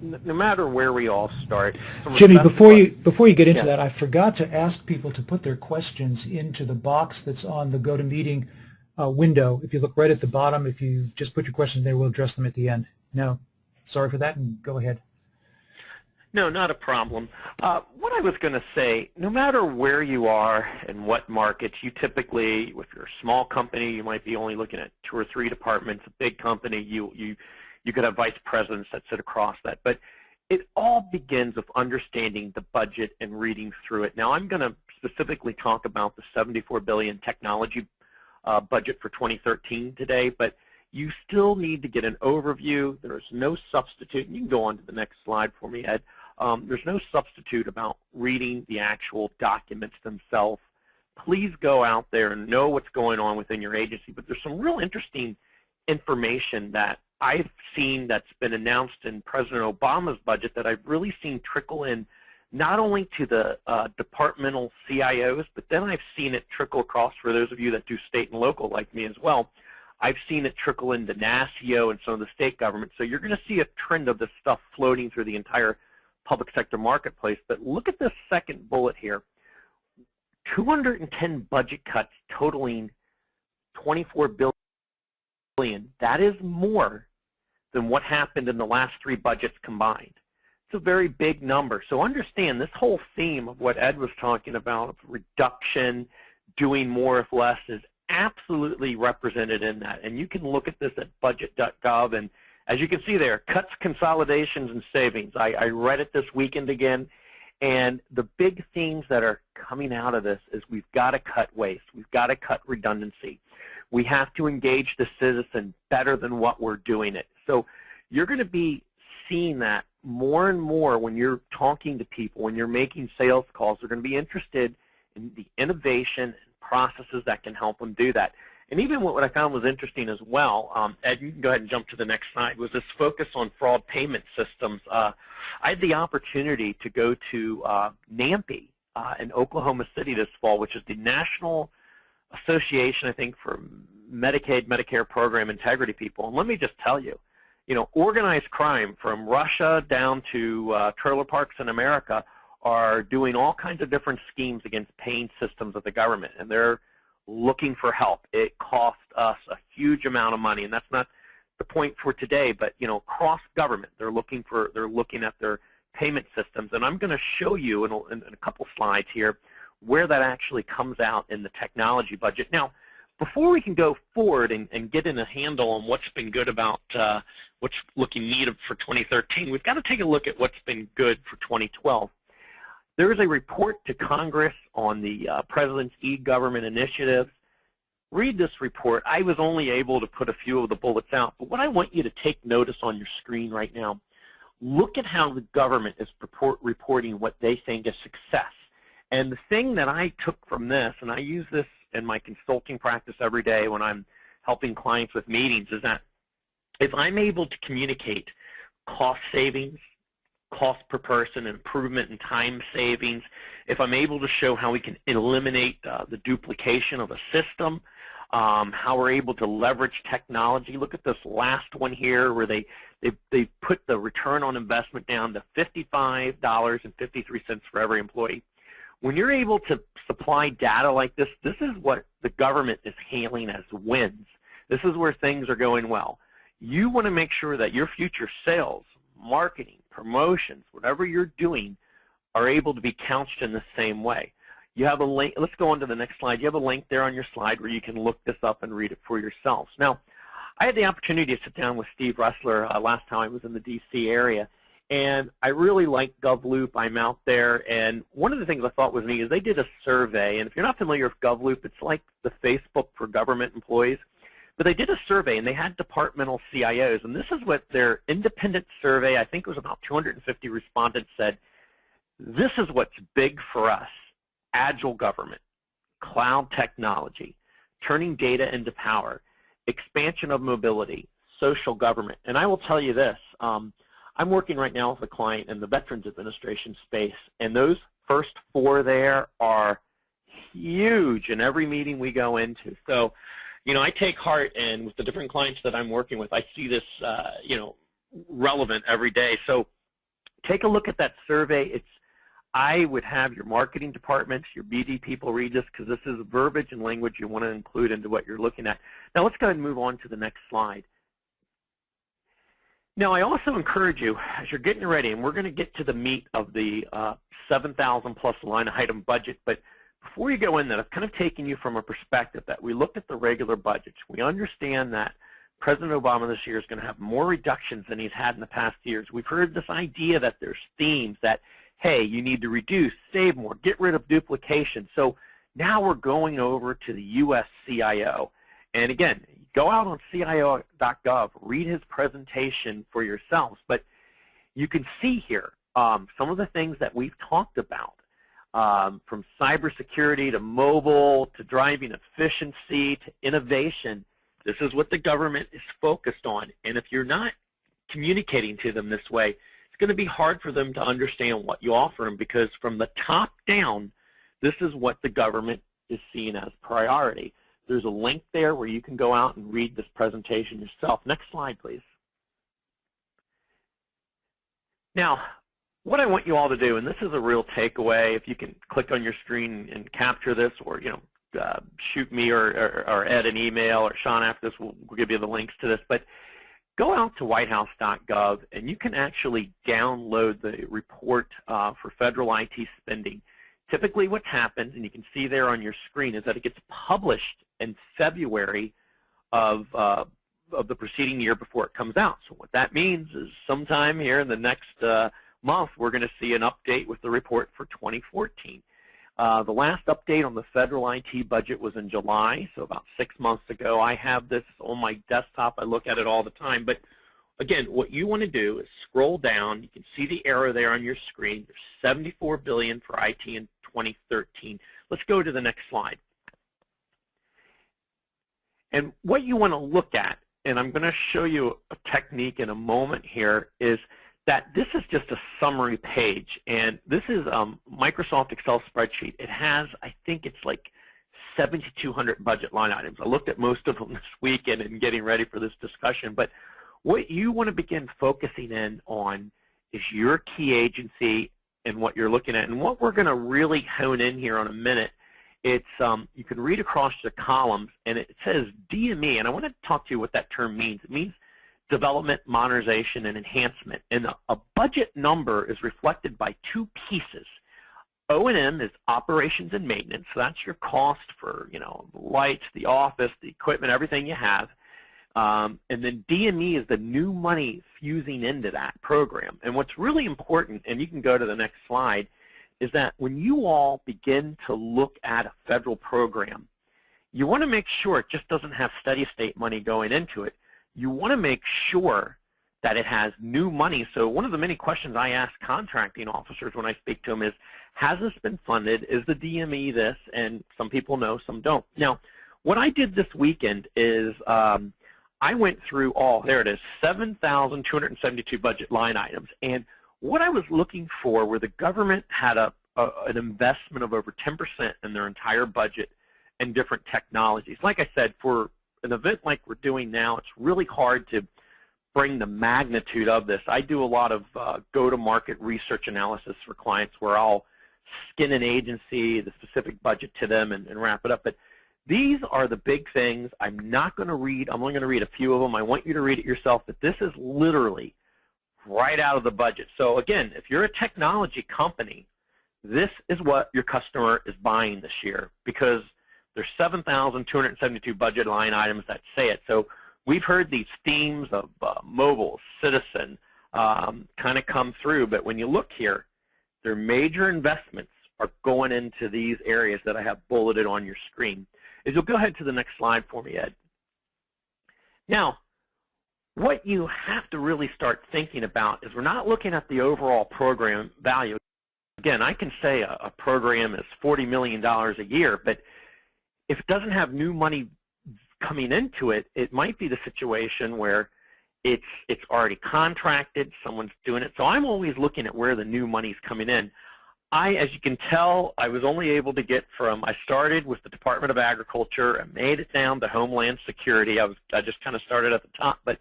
no matter where we all start. Jimmy, before you get into that, I forgot to ask people to put their questions into the box that's on the GoToMeeting window. If you look right at the bottom, if you just put your questions there, we'll address them at the end. No, sorry for that, and go ahead. No, not a problem. What I was going to say, no matter where you are and what markets, you typically, if you're a small company, you might be only looking at 2 or 3 departments. A big company, you could have vice presidents that sit across that. But it all begins with understanding the budget and reading through it. Now, I'm going to specifically talk about the $74 billion technology budget for 2013 today, but you still need to get an overview. There's no substitute. You can go on to the next slide for me, Ed. There's no substitute about reading the actual documents themselves. Please go out there and know what's going on within your agency. But there's some real interesting information that I've seen that's been announced in President Obama's budget that I've really seen trickle in not only to the departmental CIOs, but then I've seen it trickle across for those of you that do state and local like me as well. I've seen it trickle into NASCIO and some of the state governments. So you're going to see a trend of this stuff floating through the entire public sector marketplace. But look at this second bullet here. 210 budget cuts totaling $24 billion billion. That is more than what happened in the last 3 budgets combined. It's a very big number. So understand this whole theme of what Ed was talking about, of reduction, doing more with less, is absolutely represented in that. And you can look at this at budget.gov, and as you can see there, cuts, consolidations, and savings. I read it this weekend again, and the big themes that are coming out of this is we've got to cut waste. We've got to cut redundancy. We have to engage the citizen better than what we're doing it. So you're going to be seeing that more and more when you're talking to people, when you're making sales calls. They're going to be interested in the innovation and processes that can help them do that. And even what I found was interesting as well, Ed, you can go ahead and jump to the next slide, was this focus on fraud payment systems. I had the opportunity to go to NAMPI in Oklahoma City this fall, which is the National Association, I think, for Medicaid, Medicare Program Integrity People. And let me just tell you, organized crime from Russia down to trailer parks in America are doing all kinds of different schemes against paying systems of the government, and they're looking for help. It costs us a huge amount of money, and that's not the point for today, but across government, they're looking at their payment systems. And I'm going to show you in a couple slides here where that actually comes out in the technology budget. Now, before we can go forward and get in a handle on what's been good about what's looking neat for 2013, we've got to take a look at what's been good for 2012. There is a report to Congress on the President's e-government initiatives. Read this report. I was only able to put a few of the bullets out, but what I want you to take notice on your screen right now, look at how the government is reporting what they think is success. And the thing that I took from this, and I use this in my consulting practice every day when I'm helping clients with meetings, is that if I'm able to communicate cost savings, cost per person, improvement in time savings, if I'm able to show how we can eliminate the duplication of a system, how we're able to leverage technology. Look at this last one here where they put the return on investment down to $55.53 for every employee. When you're able to supply data like this, this is what the government is hailing as wins. This is where things are going well. You want to make sure that your future sales, marketing, promotions, whatever you're doing, are able to be couched in the same way. You have a link. Let's go on to the next slide. You have a link there on your slide where you can look this up and read it for yourselves. Now, I had the opportunity to sit down with Steve Ressler last time I was in the D.C. area, and I really like GovLoop. I'm out there, and one of the things I thought was neat is they did a survey, and if you're not familiar with GovLoop, it's like the Facebook for government employees. But they did a survey, and they had departmental CIOs, and this is what their independent survey, I think it was about 250 respondents, said, this is what's big for us: agile government, cloud technology, turning data into power, expansion of mobility, social government. And I will tell you this, I'm working right now with a client in the Veterans Administration space, and those first 4 there are huge in every meeting we go into. So, I take heart, and with the different clients that I'm working with, I see this, relevant every day. So take a look at that survey. I would have your marketing departments, your BD people read this, because this is verbiage and language you want to include into what you're looking at. Now let's go ahead and move on to the next slide. Now I also encourage you, as you're getting ready, and we're going to get to the meat of the 7,000 plus line item budget, but before you go in that, I've kind of taken you from a perspective that we looked at the regular budgets. We understand that President Obama this year is going to have more reductions than he's had in the past years. We've heard this idea that there's themes that, hey, you need to reduce, save more, get rid of duplication. So now we're going over to the U.S. CIO. And again, go out on CIO.gov, read his presentation for yourselves. But you can see here some of the things that we've talked about. From cybersecurity to mobile to driving efficiency to innovation, this is what the government is focused on. And if you're not communicating to them this way, it's going to be hard for them to understand what you offer them, because from the top down, this is what the government is seeing as priority. There's a link there where you can go out and read this presentation yourself. Next slide, please. Now, what I want you all to do, and this is a real takeaway, if you can click on your screen and capture this, or shoot me or Ed an email, or Sean after this, we'll give you the links to this. But go out to whitehouse.gov, and you can actually download the report for federal IT spending. Typically what's happened, and you can see there on your screen, is that it gets published in February of the preceding year before it comes out. So what that means is sometime here in the next month, we're going to see an update with the report for 2014. The last update on the federal IT budget was in July, so about 6 months ago. I have this on my desktop. I look at it all the time. But again, what you want to do is scroll down. You can see the arrow there on your screen. There's $74 billion for IT in 2013. Let's go to the next slide. And what you want to look at, and I'm going to show you a technique in a moment here, is that this is just a summary page. And this is Microsoft Excel spreadsheet. It has, I think it's like 7,200 budget line items. I looked at most of them this weekend in getting ready for this discussion. But what you want to begin focusing in on is your key agency and what you're looking at. And what we're going to really hone in here on a minute, it's you can read across the columns, and it says DME, and I want to talk to you what that term means. It means development, modernization, and enhancement. And a budget number is reflected by two pieces. O&M is operations and maintenance, so that's your cost for, the lights, the office, the equipment, everything you have. And then DME is the new money fusing into that program. And what's really important, and you can go to the next slide, is that when you all begin to look at a federal program, you want to make sure it just doesn't have steady state money going into it. You want to make sure that it has new money. So one of the many questions I ask contracting officers when I speak to them is, has this been funded? Is the DME this? And some people know, some don't. Now, what I did this weekend is I went through there it is, 7,272 budget line items. And what I was looking for where the government had an investment of over 10% in their entire budget in different technologies. Like I said, for an event like we're doing now, it's really hard to bring the magnitude of this. I do a lot of go-to-market research analysis for clients where I'll skin an agency, the specific budget to them, and wrap it up. But these are the big things. I'm not going to read. I'm only going to read a few of them. I want you to read it yourself, but this is literally right out of the budget. So again, if you're a technology company, this is what your customer is buying this year, because there's 7,272 budget line items that say it. So we've heard these themes of mobile, citizen kind of come through, but when you look here, their major investments are going into these areas that I have bulleted on your screen. If you'll go ahead to the next slide for me, Ed. Now, what you have to really start thinking about is we're not looking at the overall program value. Again, I can say a program is $40 million a year, but if it doesn't have new money coming into it, it might be the situation where it's already contracted, someone's doing it. So I'm always looking at where the new money's coming in. As you can tell, I was only able to get I started with the Department of Agriculture and made it down to Homeland Security. I just kind of started at the top, but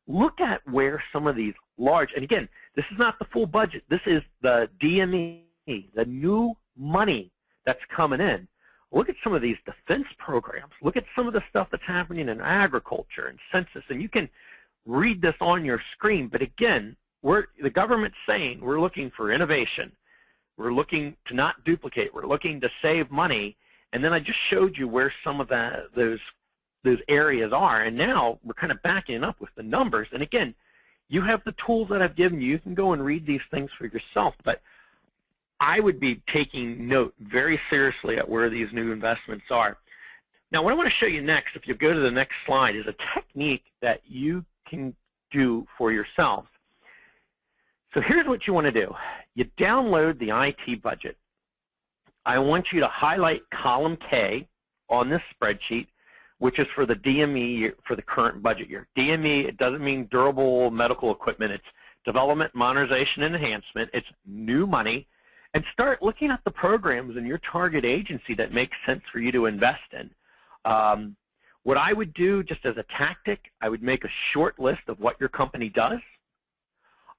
look at where some of these large, and again, this is not the full budget. This is the DME, the new money that's coming in. Look at some of these defense programs. Look at some of the stuff that's happening in agriculture and census, and you can read this on your screen. But again, the government's saying we're looking for innovation. We're looking to not duplicate. We're looking to save money. And then I just showed you where some of those areas are. And now we're kind of backing up with the numbers. And again, you have the tools that I've given you. You can go and read these things for yourself. But I would be taking note very seriously at where these new investments are. Now, what I want to show you next, if you go to the next slide, is a technique that you can do for yourself. So here's what you want to do. You download the IT budget. I want you to highlight column K on this spreadsheet, which is for the DME for the current budget year. DME, it doesn't mean durable medical equipment. It's development, modernization, and enhancement. It's new money. And start looking at the programs in your target agency that makes sense for you to invest in. What I would do, just as a tactic, I would make a short list of what your company does.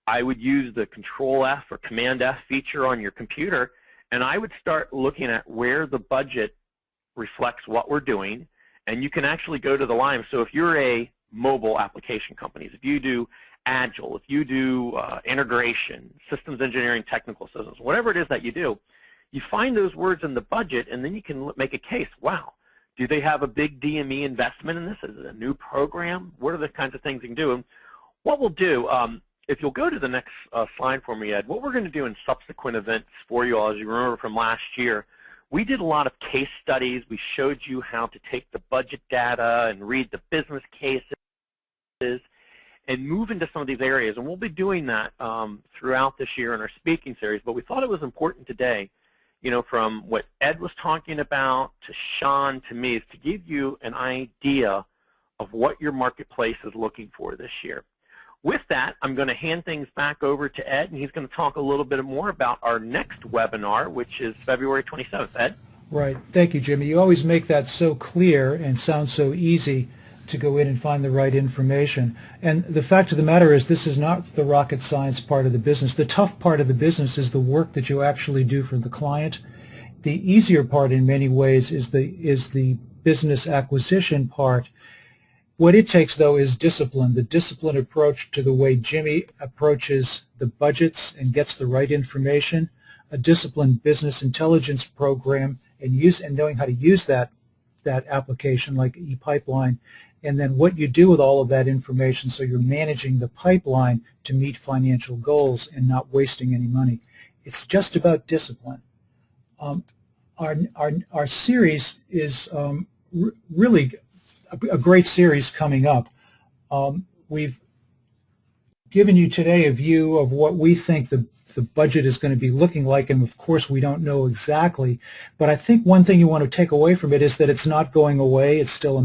I would use the Control F or Command F feature on your computer, and I would start looking at where the budget reflects what we're doing, and you can actually go to the line. So if you're a mobile application companies, if you do Agile, if you do integration, systems engineering, technical systems, whatever it is that you do, you find those words in the budget, and then you can make a case. Wow, do they have a big DME investment in this? Is it a new program? What are the kinds of things you can do? And what we'll do, if you'll go to the next slide for me, Ed, what we're going to do in subsequent events for you all, as you remember from last year, we did a lot of case studies. We showed you how to take the budget data and read the business cases and move into some of these areas. And we'll be doing that throughout this year in our speaking series. But we thought it was important today, you know, from what Ed was talking about to Sean to me, is to give you an idea of what your marketplace is looking for this year. With that, I'm going to hand things back over to Ed, and he's going to talk a little bit more about our next webinar, which is February 27th. Ed? Right. Thank you, Jimmy. You always make that so clear and sound so easy to go in and find the right information. And the fact of the matter is, this is not the rocket science part of the business. The tough part of the business is the work that you actually do for the client. The easier part in many ways is the business acquisition part. What it takes, though, is discipline, the disciplined approach to the way Jimmy approaches the budgets and gets the right information, a disciplined business intelligence program, and knowing how to use that application like ePipeline, and then what you do with all of that information so you're managing the pipeline to meet financial goals and not wasting any money. It's just about discipline. Our series is really a great series coming up. We've given you today a view of what we think the budget is going to be looking like, and of course we don't know exactly, but I think one thing you want to take away from it is that it's not going away. It's still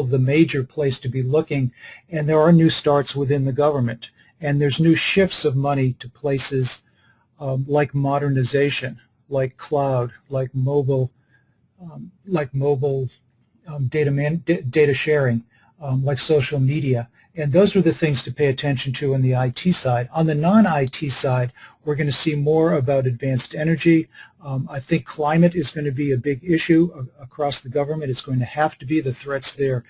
the major place to be looking, and there are new starts within the government, and there's new shifts of money to places like modernization, like cloud, like mobile data sharing, like social media. And those are the things to pay attention to on the IT side. On the non-IT side, we're going to see more about advanced energy. I think climate is going to be a big issue across the government. It's going to have to be. The threats there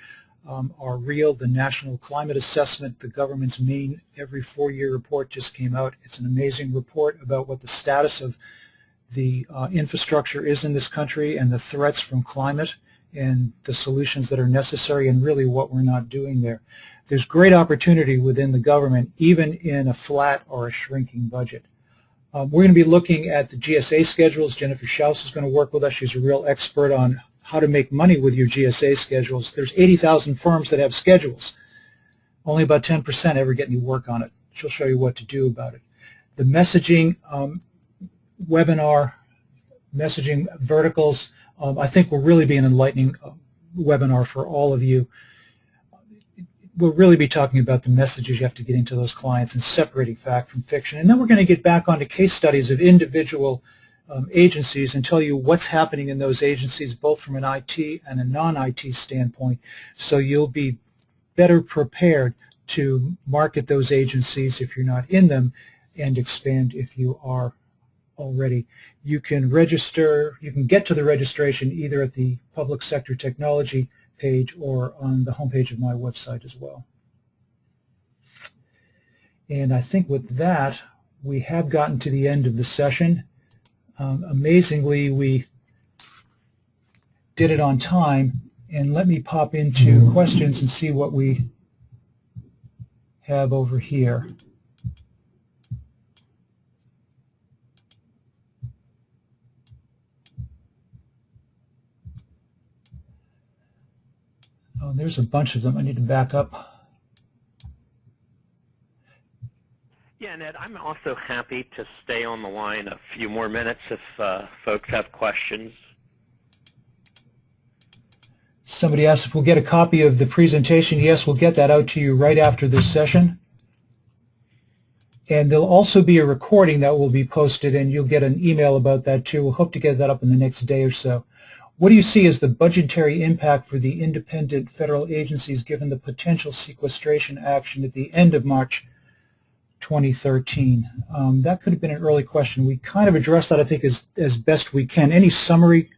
are real. The National Climate Assessment, the government's main every 4-year report, just came out. It's an amazing report about what the status of the infrastructure is in this country and the threats from climate and the solutions that are necessary, and really what we're not doing there. There's great opportunity within the government, even in a flat or a shrinking budget. We're going to be looking at the GSA schedules. Jennifer Schaus is going to work with us. She's a real expert on how to make money with your GSA schedules. There's 80,000 firms that have schedules. Only about 10% ever get any work on it. She'll show you what to do about it. The messaging webinar, messaging verticals, I think will really be an enlightening webinar for all of you. We'll really be talking about the messages you have to get into those clients and separating fact from fiction. And then we're going to get back onto case studies of individual agencies and tell you what's happening in those agencies, both from an IT and a non-IT standpoint, so you'll be better prepared to market those agencies if you're not in them and expand if you are already. You can register, you can get to the registration either at the Public Sector Technology page or on the homepage of my website as well. And I think with that, we have gotten to the end of the session. Amazingly, we did it on time. And let me pop into questions and see what we have over here. Oh, there's a bunch of them. I need to back up. Yeah, Ned, I'm also happy to stay on the line a few more minutes if folks have questions. Somebody asked if we'll get a copy of the presentation. Yes, we'll get that out to you right after this session. And there'll also be a recording that will be posted, and you'll get an email about that too. We'll hope to get that up in the next day or so. What do you see as the budgetary impact for the independent federal agencies given the potential sequestration action at the end of March 2013? That could have been an early question. We kind of addressed that, I think, as best we can. Any summary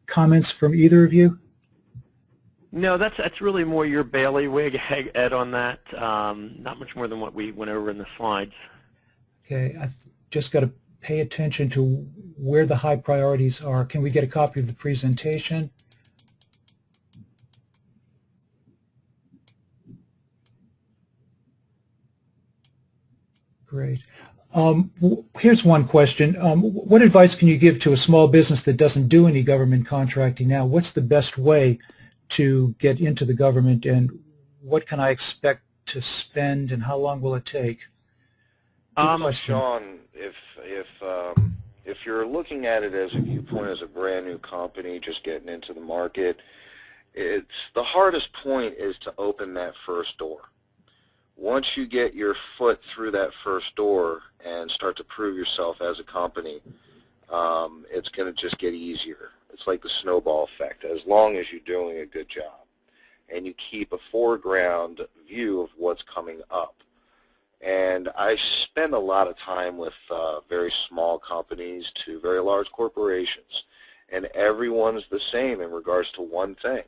comments from either of you? No, that's really more your bailiwick, Ed, on that. Not much more than what we went over in the slides. Okay, just got to pay attention to where the high priorities are. Can we get a copy of the presentation? Great. Here's one question. What advice can you give to a small business that doesn't do any government contracting now? What's the best way to get into the government, and what can I expect to spend, and how long will it take? Good question. Sean, if you're looking at it as a viewpoint as a brand new company just getting into the market, the hardest point is to open that first door. Once you get your foot through that first door and start to prove yourself as a company, it's going to just get easier. It's like the snowball effect. As long as you're doing a good job and you keep a foreground view of what's coming up. And I spend a lot of time with very small companies to very large corporations, and everyone's the same in regards to one thing: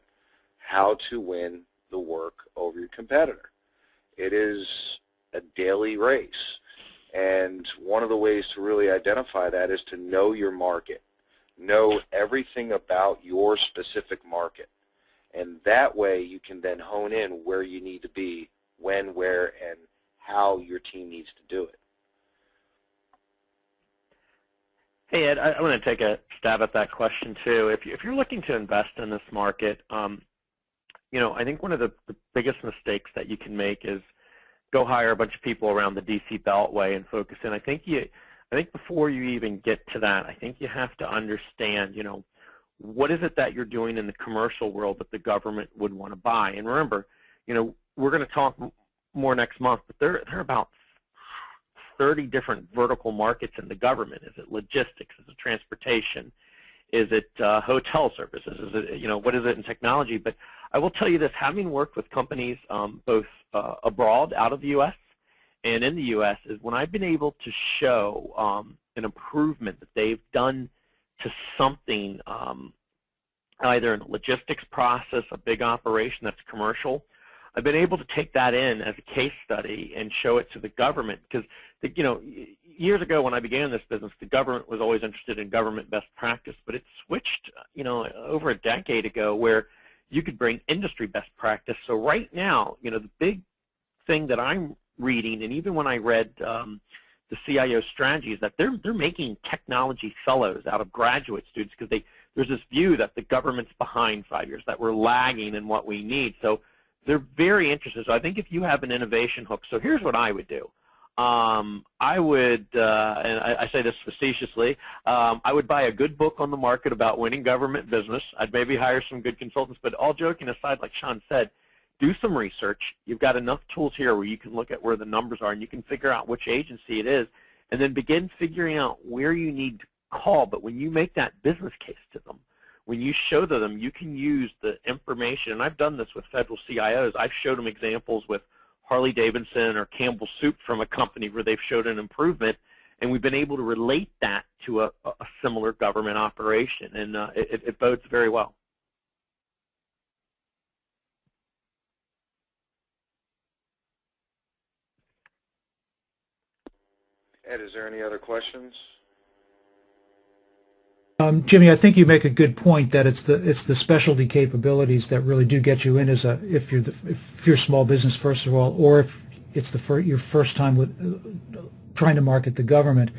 how to win the work over your competitor. It is a daily race, and one of the ways to really identify that is to know your market, know everything about your specific market, and that way you can then hone in where you need to be, when, where, and how your team needs to do it. Hey, Ed, I want to take a stab at that question too. If you're looking to invest in this market, I think one of the biggest mistakes that you can make is go hire a bunch of people around the DC Beltway and focus in. I think before you even get to that, I think you have to understand, what is it that you're doing in the commercial world that the government would want to buy. And remember, we're going to talk more next month, but there are about 30 different vertical markets in the government. Is it logistics? Is it transportation? Is it hotel services? Is it, what is it in technology? But I will tell you this, having worked with companies both abroad, out of the U.S., and in the U.S., is when I've been able to show an improvement that they've done to something, either in a logistics process, a big operation that's commercial, I've been able to take that in as a case study and show it to the government, because, years ago when I began this business, the government was always interested in government best practice, but it switched, over a decade ago where you could bring industry best practice. So right now, the big thing that I'm reading, and even when I read the CIO strategy, is that they're making technology fellows out of graduate students, because there's this view that the government's behind 5 years, that we're lagging in what we need. So they're very interested. So I think if you have an innovation hook, so here's what I would do. I would, and I say this facetiously, I would buy a good book on the market about winning government business. I'd maybe hire some good consultants, but all joking aside, like Sean said, do some research. You've got enough tools here where you can look at where the numbers are, and you can figure out which agency it is, and then begin figuring out where you need to call. But when you make that business case to them, when you show to them, you can use the information, and I've done this with federal CIOs. I've showed them examples with Harley-Davidson or Campbell Soup from a company where they've showed an improvement, and we've been able to relate that to a similar government operation, and it bodes very well. Ed, is there any other questions? Jimmy, I think you make a good point that it's the specialty capabilities that really do get you in as if you're small business first of all, or if it's your first time with trying to market the government.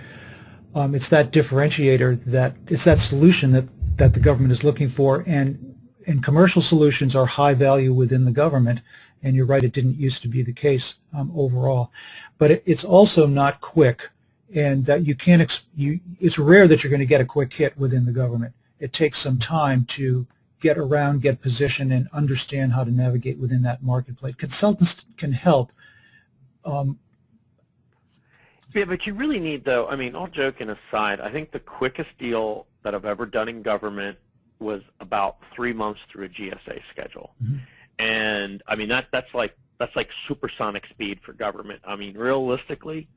It's that differentiator, it's that solution that the government is looking for, and commercial solutions are high value within the government. And you're right, it didn't used to be the case overall, but it's also not quick. And that you can't, it's rare that you're going to get a quick hit within the government. It takes some time to get around, get positioned, and understand how to navigate within that marketplace. Consultants can help. Yeah, but you really need, though, all joking aside, I think the quickest deal that I've ever done in government was about 3 months through a GSA schedule. Mm-hmm. And, that's like supersonic speed for government. Realistically,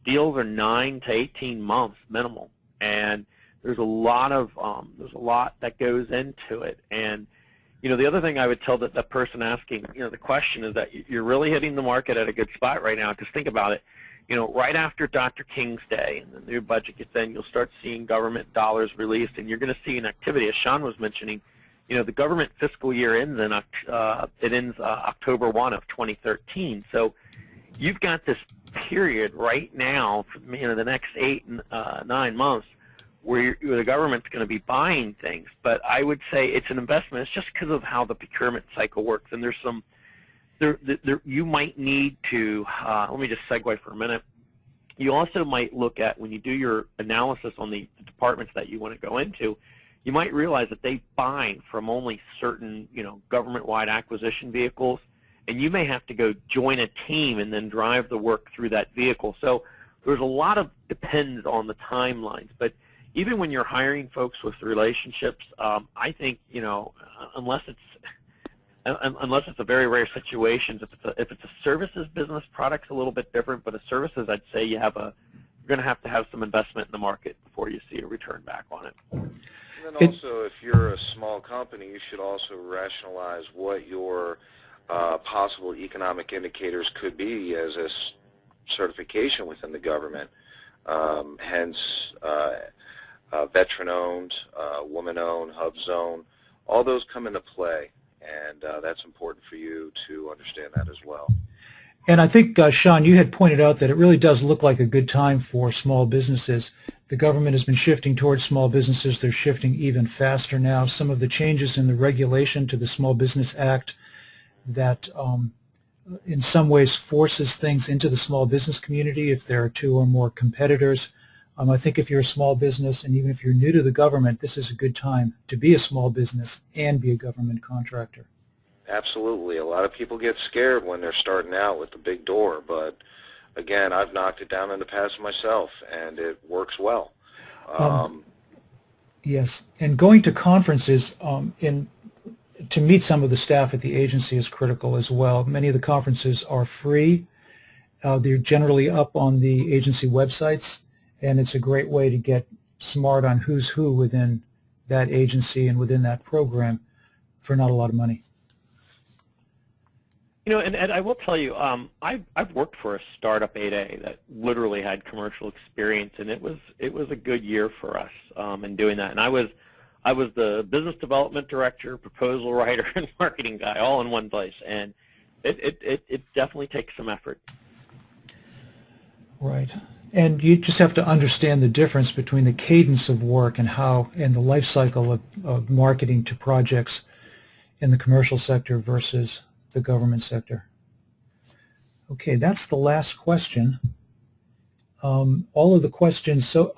deals are 9 to 18 months minimal, and there's a lot that goes into it. And the other thing I would tell that the person asking the question is that you're really hitting the market at a good spot right now. Because think about it, right after Dr. King's Day and the new budget gets in, you'll start seeing government dollars released, and you're going to see an activity, as Sean was mentioning. The government fiscal year ends October 1 of 2013. So you've got this period right now, for, the next 8 and 9 months, where the government's going to be buying things. But I would say it's an investment. It's just because of how the procurement cycle works. And there's some, you might need to, let me just segue for a minute. You also might look at, when you do your analysis on the departments that you want to go into, you might realize that they buy from only certain, government-wide acquisition vehicles, and you may have to go join a team and then drive the work through that vehicle. So there's a lot of depends on the timelines. But even when you're hiring folks with relationships, I think, unless it's a very rare situation, if it's a services business, product's a little bit different. But a services, I'd say you're going to have some investment in the market before you see a return back on it. And then also, if you're a small company, you should also rationalize what your possible economic indicators could be as a certification within the government. Hence, veteran-owned, woman-owned, hub zone, all those come into play, and that's important for you to understand that as well. And I think, Sean, you had pointed out that it really does look like a good time for small businesses. The government has been shifting towards small businesses. They're shifting even faster now. Some of the changes in the regulation to the Small Business Act that in some ways forces things into the small business community if there are 2 or more competitors. I think if you're a small business, and even if you're new to the government, this is a good time to be a small business and be a government contractor. Absolutely. A lot of people get scared when they're starting out with the big door, but again, I've knocked it down in the past myself, and it works well. Yes, and going to conferences to meet some of the staff at the agency is critical as well. Many of the conferences are free. They're generally up on the agency websites, and it's a great way to get smart on who's who within that agency and within that program for not a lot of money. And Ed, I will tell you, I've worked for a startup 8A that literally had commercial experience, and it was a good year for us in doing that. And I was the business development director, proposal writer, and marketing guy all in one place, and it definitely takes some effort. Right. And you just have to understand the difference between the cadence of work and the life cycle of marketing to projects in the commercial sector versus the government sector. Okay, that's the last question. All of the questions, the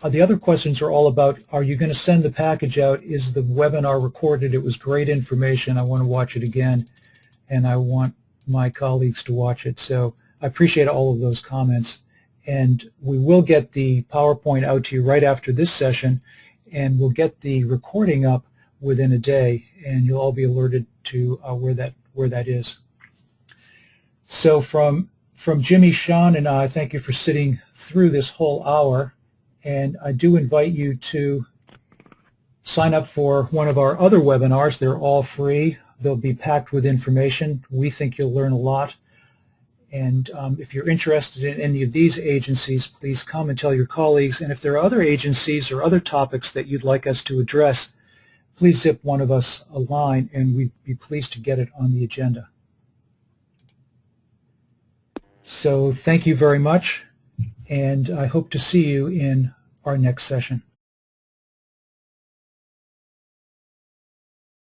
other questions are all about, are you going to send the package out? Is the webinar recorded? It was great information. I want to watch it again, and I want my colleagues to watch it. So I appreciate all of those comments. And we will get the PowerPoint out to you right after this session, and we'll get the recording up within a day, and you'll all be alerted to where that is. So from Jimmy, Sean, and I, thank you for sitting through this whole hour, and I do invite you to sign up for one of our other webinars. They're all free. They'll be packed with information. We think you'll learn a lot. And if you're interested in any of these agencies, please come and tell your colleagues. And if there are other agencies or other topics that you'd like us to address, please zip one of us a line, and we'd be pleased to get it on the agenda. So thank you very much, and I hope to see you in our next session.